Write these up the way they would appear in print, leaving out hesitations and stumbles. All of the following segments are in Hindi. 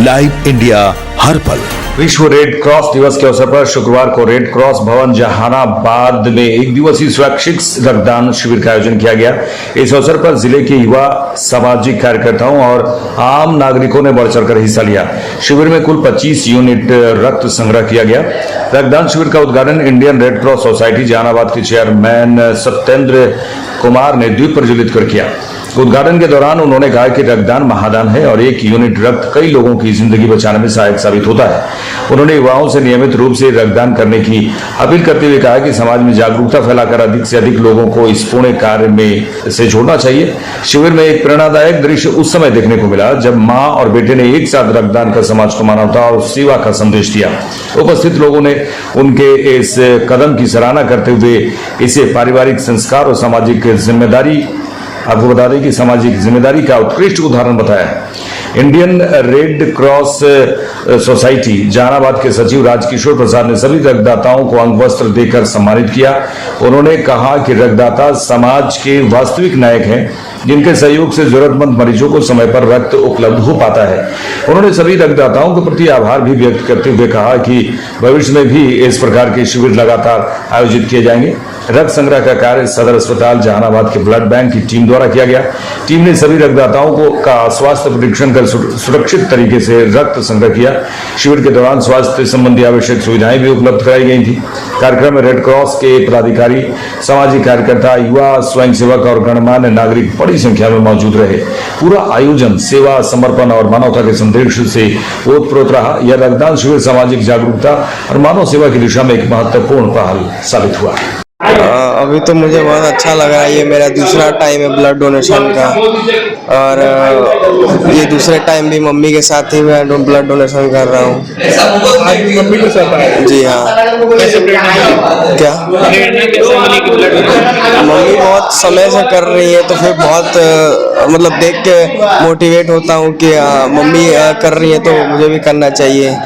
लाइव इंडिया हर पल। विश्व रेड क्रॉस दिवस के अवसर पर शुक्रवार को रेड क्रॉस भवन जहानाबाद में एक दिवसीय स्वैच्छिक रक्तदान शिविर का आयोजन किया गया। इस अवसर पर जिले के युवा, सामाजिक कार्यकर्ताओं और आम नागरिकों ने बढ़ चढ़कर हिस्सा लिया। शिविर में कुल 25 यूनिट रक्त संग्रह किया गया। रक्तदान शिविर का उद्घाटन Indian Red Cross Society Jahanabad के चेयरमैन सत्येंद्र कुमार ने दीप प्रज्वलित कर किया। उद्घाटन के दौरान उन्होंने कहा कि रक्तदान महादान है और एक यूनिट रक्त कई लोगों की जिंदगी बचाने में सहायक साबित होता है। उन्होंने युवाओं से नियमित रूप से रक्तदान करने की अपील करते हुए कहा कि समाज में जागरूकता फैलाकर अधिक से अधिक लोगों को इस पुण्य कार्य में से जोड़ना चाहिए। शिविर में एक प्रेरणादायक दृश्य उस समय देखने को मिला जब मां और बेटे ने एक साथ रक्तदान कर समाज को मानवता और सेवा का संदेश दिया। उपस्थित लोगों ने उनके इस कदम की सराहना करते हुए इसे पारिवारिक संस्कार और सामाजिक जिम्मेदारी, आपको बता दें कि सामाजिक जिम्मेदारी का उत्कृष्ट उदाहरण बताया। Indian Red Cross Society Jahanabad के सचिव राजकिशोर प्रसाद ने सभी रक्तदाताओं को अंग वस्त्र देकर सम्मानित किया। उन्होंने कहा कि रक्तदाता समाज के वास्तविक नायक हैं, जिनके सहयोग से जरूरतमंद मरीजों को समय पर रक्त उपलब्ध हो पाता है। उन्होंने सभी रक्तदाताओं के प्रति आभार भी व्यक्त करते हुए कहा कि भविष्य में भी इस प्रकार के शिविर लगातार आयोजित किए जाएंगे। रक्त संग्रह का कार्य सदर अस्पताल जहानाबाद के ब्लड बैंक की टीम द्वारा किया गया। टीम ने सभी रक्तदाताओं का स्वास्थ्य परीक्षण कर सुरक्षित तरीके से रक्त संग्रह किया। शिविर के दौरान स्वास्थ्य संबंधी आवश्यक सुविधाएं भी उपलब्ध कराई गई थी। कार्यक्रम में रेड क्रॉस के पदाधिकारी, सामाजिक कार्यकर्ता, युवा, स्वयंसेवक और गणमान्य नागरिक बड़ी संख्या में मौजूद रहे। पूरा आयोजन सेवा, समर्पण और मानवता के संदेश से ओतप्रोत रहा। यह रक्तदान शिविर सामाजिक जागरूकता और मानव सेवा की दिशा में एक महत्वपूर्ण पहल साबित हुआ। अभी तो मुझे बहुत अच्छा लग रहा है। ये मेरा दूसरा टाइम है ब्लड डोनेशन का और ये दूसरे टाइम भी मम्मी के साथ ही मैं ब्लड डोनेशन कर रहा हूँ। मम्मी के साथ? जी हाँ। क्या मम्मी बहुत समय से कर रही है तो फिर बहुत मतलब देख के मोटिवेट होता हूँ कि मम्मी कर रही है तो मुझे भी करना चाहिए।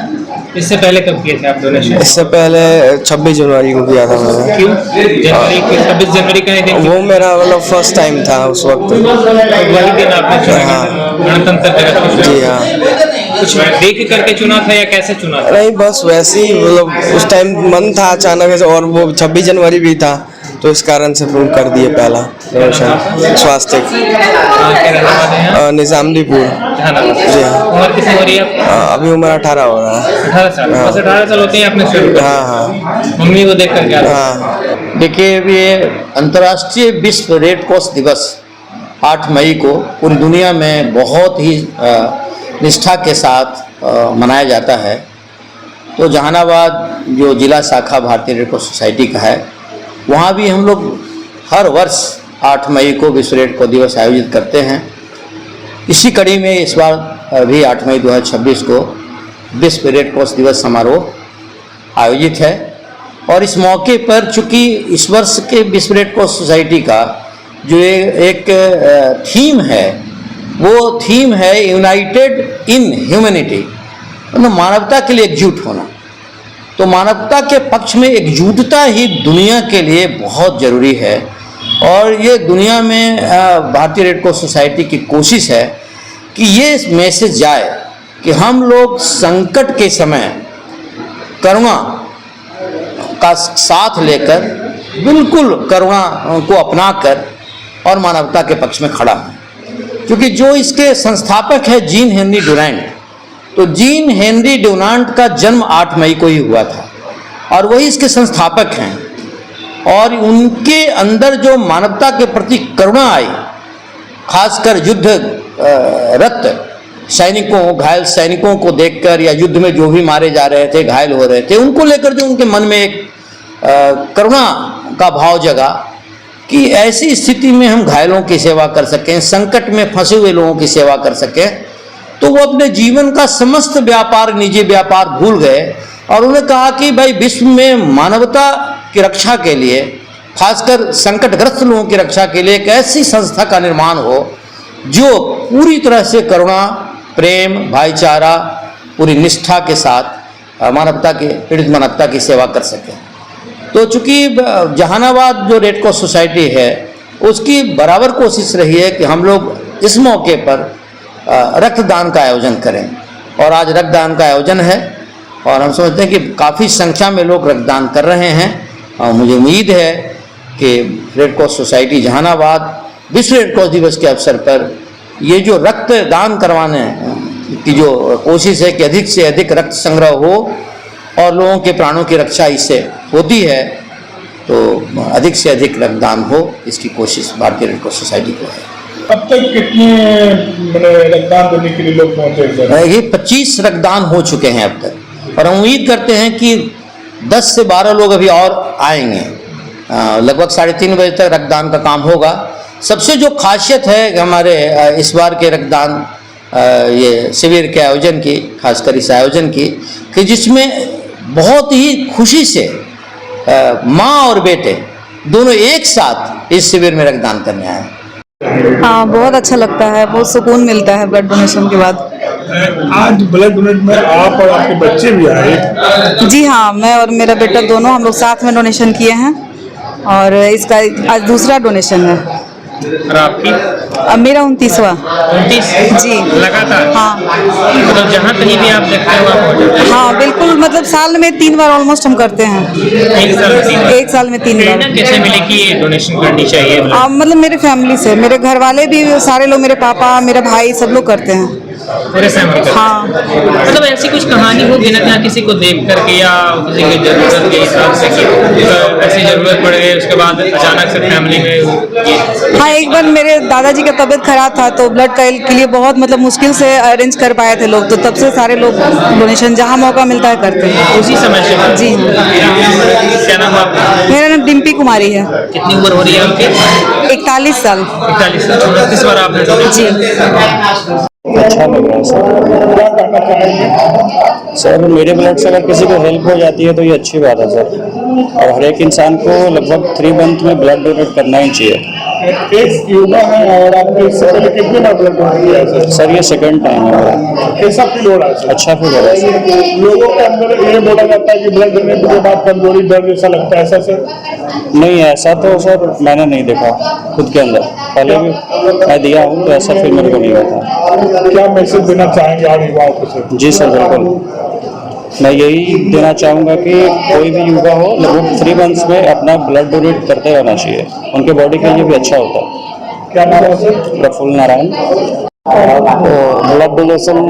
इससे पहले कब किए थे आप डोनेशन? इससे पहले 26 जनवरी को किया था मैंने। क्यों? जनवरी 26 जनवरी का दिन? वो मेरा मतलब फर्स्ट टाइम था उस वक्त। वही दिन आपने चुना? गणतंत्र दिवस? जी हाँ। कुछ देख करके चुना था या कैसे चुना था? नहीं, बस वैसे ही मतलब उस टाइम मन था अचानक से, और वो 26 जनवरी भी था तो इस कारण से फोन कर दिए पहला डोनेशन स्वास्थ्य। निजामदीपुर। जी हाँ। उम्र कितनी हो रही है? अभी उम्र 18 हो रहा है। 18 साल? बस 18 साल होते हैं आपने शुरू किया? हाँ हाँ। मम्मी को देख कर क्या? हाँ। देखिए, ये अंतर्राष्ट्रीय विश्व रेड क्रॉस दिवस 8 मई को पूरी दुनिया में बहुत ही निष्ठा के साथ मनाया जाता है। तो जहानाबाद जो जिला शाखा भारतीय रेड क्रॉस सोसाइटी का है, वहाँ भी हम लोग हर वर्ष 8 मई को विश्व रेड क्रॉस दिवस आयोजित करते हैं। इसी कड़ी में इस बार भी 8 मई 2026 को विश्व रेड क्रॉस दिवस समारोह आयोजित है। और इस मौके पर चूँकि इस वर्ष के विश्व रेड क्रॉस सोसाइटी का जो एक थीम है, वो थीम है यूनाइटेड इन ह्यूमैनिटी, मतलब मानवता के लिए एकजुट होना। तो मानवता के पक्ष में एकजुटता ही दुनिया के लिए बहुत ज़रूरी है। और ये दुनिया में भारतीय रेड क्रॉस सोसाइटी की कोशिश है कि ये मैसेज जाए कि हम लोग संकट के समय करुणा का साथ लेकर, बिल्कुल करुणा को अपनाकर और मानवता के पक्ष में खड़ा है। क्योंकि जो इसके संस्थापक है जीन हेनरी डुरांट, तो जीन हेनरी डुरांट का जन्म 8 मई को ही हुआ था और वही इसके संस्थापक हैं। और उनके अंदर जो मानवता के प्रति करुणा आई, खासकर युद्धरत सैनिकों, घायल सैनिकों को देखकर, या युद्ध में जो भी मारे जा रहे थे, घायल हो रहे थे, उनको लेकर जो उनके मन में एक करुणा का भाव जगा कि ऐसी स्थिति में हम घायलों की सेवा कर सकें, संकट में फंसे हुए लोगों की सेवा कर सकें। तो वो अपने जीवन का समस्त व्यापार, निजी व्यापार भूल गए और उन्होंने कहा कि भाई विश्व में मानवता की रक्षा के लिए, खासकर संकटग्रस्त लोगों की रक्षा के लिए एक ऐसी संस्था का निर्माण हो जो पूरी तरह से करुणा, प्रेम, भाईचारा, पूरी निष्ठा के साथ मानवता के, पीड़ित मानवता की सेवा कर सके। तो चूँकि जहानाबाद जो रेड क्रॉस सोसाइटी है, उसकी बराबर कोशिश रही है कि हम लोग इस मौके पर रक्तदान का आयोजन करें। और आज रक्तदान का आयोजन है और हम समझते हैं कि काफ़ी संख्या में लोग रक्तदान कर रहे हैं और मुझे उम्मीद है कि रेड क्रॉस सोसाइटी जहानाबाद विश्व रेड क्रॉस दिवस के अवसर पर ये जो रक्तदान करवाने की जो कोशिश है कि अधिक से अधिक रक्त संग्रह हो और लोगों के प्राणों की रक्षा इससे होती है, तो अधिक से अधिक रक्तदान हो, इसकी कोशिश भारतीय रेड क्रॉस सोसाइटी को है। अब तक कितने रक्तदान देने के लिए लोग पहुंचे? ये 25 रक्तदान हो चुके हैं अब तक और हम उम्मीद करते हैं कि 10 से 12 लोग अभी और आएंगे। लगभग 3:30 बजे तक रक्तदान का काम होगा। सबसे जो खासियत है हमारे इस बार के रक्तदान ये शिविर के आयोजन की, खासकर इस आयोजन की, कि जिसमें बहुत ही खुशी से माँ और बेटे दोनों एक साथ इस शिविर में रक्तदान करने आए। हाँ, बहुत अच्छा लगता है, बहुत सुकून मिलता है ब्लड डोनेशन के बाद। आज ब्लड डोनेट में आप और आपके बच्चे भी आए? जी हाँ, मैं और मेरा बेटा दोनों हम लोग साथ में डोनेशन किए हैं और इसका आज दूसरा डोनेशन है। और आपकी? अब मेरा 29वां। 29 जी लगातार? हाँ, मतलब जहाँ कहीं भी आप देखते हो आप पहुँच जाते हैं? हाँ बिल्कुल, मतलब साल में 3 बार ऑलमोस्ट हम करते हैं। एक साल में 3 बार? एक साल में 3 बार। प्रेरणा कैसे मिले कि ये डोनेशन करनी चाहिए? मतलब मेरे फैमिली से, मेरे घर वाले भी सारे लोग, मेरे पापा, मेरा भाई, सब लोग करते हैं। पूरे फैमिली का? हाँ। मतलब ऐसी कुछ कहानी होगी ना जहाँ किसी को देख करके या किसी की जरूरत के हिसाब से कि ऐसी जरूरत पड़ गई उसके बाद अचानक से फैमिली में? हाँ, एक बार मेरे दादाजी का तबीयत खराब था तो ब्लड के लिए बहुत मतलब मुश्किल से अरेंज कर पाए थे लोग, तो तब से सारे लोग डोनेशन जहाँ मौका मिलता है करते हैं। उसी समय से? जी। क्या नाम आपका? मेरा नाम डिम्पी कुमारी है। कितनी उम्र हो रही है आपकी? 41 साल। 41 साल। 29 बार आपने जी। अच्छा लग रहा है सर। मेरे ब्लड से अगर किसी को हेल्प हो जाती है तो ये अच्छी बात है सर, और हर एक इंसान को लगभग 3 मंथ में ब्लड डोनेट करना ही चाहिए। एक युवा है और आपने इससे पहले कितने बार ब्लड डोनेट किया है? सर ये सेकंड टाइम है मेरा। कैसा फील हो रहा है? अच्छा फील हो रहा है सर। लोगों के अंदर ये बोला जाता है कि ब्लड देने के बाद कमजोरी दर्द जैसा लगता है, ऐसा सर? नहीं, ऐसा तो सर मैंने नहीं देखा खुद के अंदर। पहले भी मैं दिया हूँ तो ऐसा फील मेरे को नहीं होता। क्या मैसेज देना चाहेंगे आप युवाओं को सर? जी सर, बिल्कुल मैं यही देना चाहूँगा कि कोई भी युवा हो लगभग 3 मंथ्स में अपना ब्लड डोनेट करते रहना चाहिए, उनके बॉडी के लिए भी अच्छा होता है। क्या नाम है sir? Prafulla Narayan. Blood donation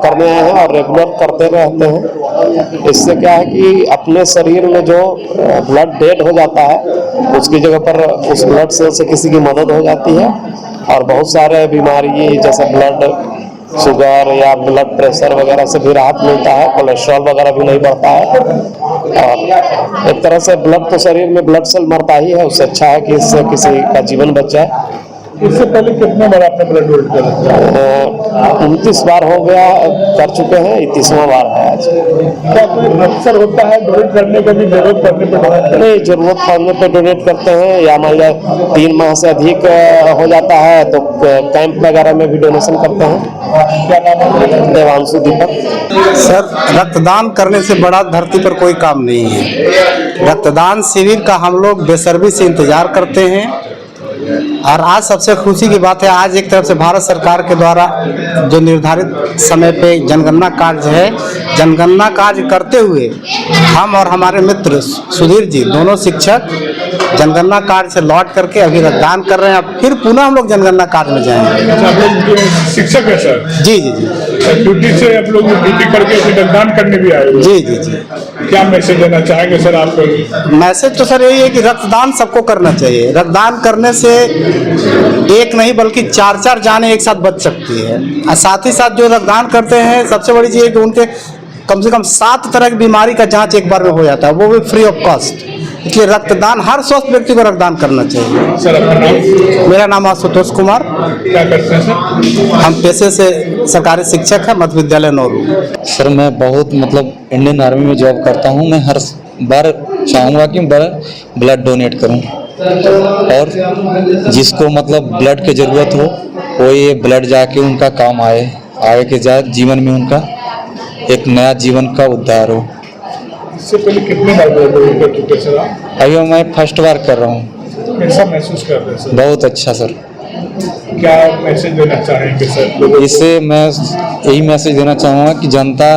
करने आए हैं और रेगुलर करते रहते हैं। इससे क्या है कि अपने शरीर में जो ब्लड डेड हो जाता है उसकी जगह पर उस ब्लड सेल से किसी की मदद हो जाती है और बहुत सारे बीमारी जैसे ब्लड शुगर या ब्लड प्रेशर वगैरह से भी राहत मिलता है, कोलेस्ट्रॉल वगैरह भी नहीं बढ़ता है। और एक तरह से ब्लड तो शरीर में ब्लड सेल मरता ही है, उससे अच्छा है कि इससे किसी का जीवन बच जाए। इससे पहले कितने बार आपने ब्लड डोनेट किया? 29 बार हो गया, कर चुके हैं, 31वां बार है आज। क्या कोई अक्सर होता है डोनेट करने का भी जरूरत पड़ने पर डोनेट करते हैं? नहीं, जरूरत पड़ने पर डोनेट करते हैं या मान लिया 3 माह से अधिक हो जाता है तो कैंप वगैरह में भी डोनेशन करते हैं। क्या नाम है? देवांशु दीपक। सर, रक्तदान करने से बड़ा धरती पर कोई काम नहीं है। रक्तदान शिविर का हम लोग बेसब्री से इंतजार करते हैं और आज सबसे खुशी की बात है, आज एक तरफ से भारत सरकार के द्वारा जो निर्धारित समय पे जनगणना कार्य है, जनगणना कार्य करते हुए हम और हमारे मित्र सुधीर जी दोनों शिक्षक जनगणना कार्य से लौट करके अभी रक्तदान कर रहे हैं। फिर पुनः हम लोग जनगणना कार्य में जाएंगे। आप लोग शिक्षक है सर? जी जी जी। ड्यूटी से आप लोग ड्यूटी करके रक्तदान करने भी आए? जी जी जी। क्या मैसेज देना चाहेंगे सर आप? मैसेज तो सर यही है कि रक्तदान सबको करना चाहिए। रक्तदान करने से एक नहीं बल्कि 4 जानें एक साथ बच सकती है। और साथ ही साथ जो रक्तदान करते हैं सबसे बड़ी चीज़ है कि उनके कम से कम 7 तरह की बीमारी का जांच एक बार में हो जाता है, वो भी फ्री ऑफ कॉस्ट। इसलिए रक्तदान हर स्वस्थ व्यक्ति को रक्तदान करना चाहिए। सर आपका नाम? मेरा नाम आशुतोष कुमार। क्या करते हैं सर? हम पेशे से सरकारी शिक्षक है, मध्य विद्यालय नौरू। सर मैं बहुत इंडियन आर्मी में जॉब करता हूँ। मैं हर बार चाहूँगा कि ब्लड डोनेट करूँ और जिसको ब्लड की ज़रूरत हो वो ये ब्लड जाके उनका काम आए, आगे के जाए जीवन में उनका एक नया जीवन का उद्धार हो। इससे पहले कितने बार ब्लड डोनेट कर चुके सर आप? अभी मैं फर्स्ट बार कर रहा हूँ। कैसा महसूस कर रहे हैं सर? बहुत अच्छा सर। क्या मैसेज देना चाहेंगे सर लोगों को? इससे मैं यही मैसेज देना चाहूँगा कि जनता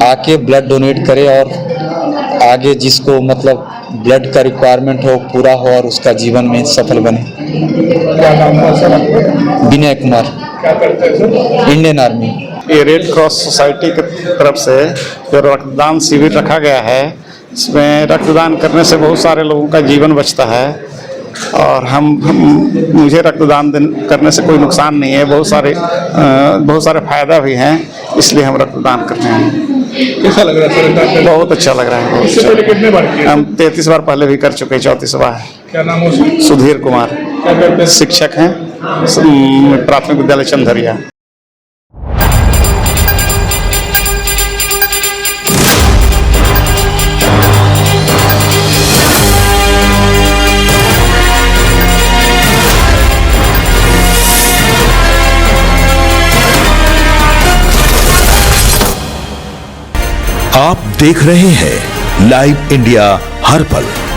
आके ब्लड डोनेट करे और आगे जिसको मतलब ब्लड का रिक्वायरमेंट हो पूरा हो और उसका जीवन में सफल बने। क्या नाम है सर आपका? विनय कुमार, क्या करते हैं सर? Indian army. ये रेड क्रॉस सोसाइटी की तरफ से जो रक्तदान शिविर रखा गया है, इसमें रक्तदान करने से बहुत सारे लोगों का जीवन बचता है और मुझे रक्तदान करने से कोई नुकसान नहीं है, बहुत सारे फायदा भी हैं, इसलिए हम रक्तदान करते हैं। कैसा लग रहा है सर रक्तदान? बहुत अच्छा लग रहा है, बहुत इससे पहले कितने बार किए? हम 33 बार पहले भी कर चुके हैं, 34 बार है। क्या नाम है सर? सुधीर कुमार, क्या करते हैं? शिक्षक हैं, प्राथमिक विद्यालय चंदरिया। आप देख रहे हैं लाइव इंडिया हर पल।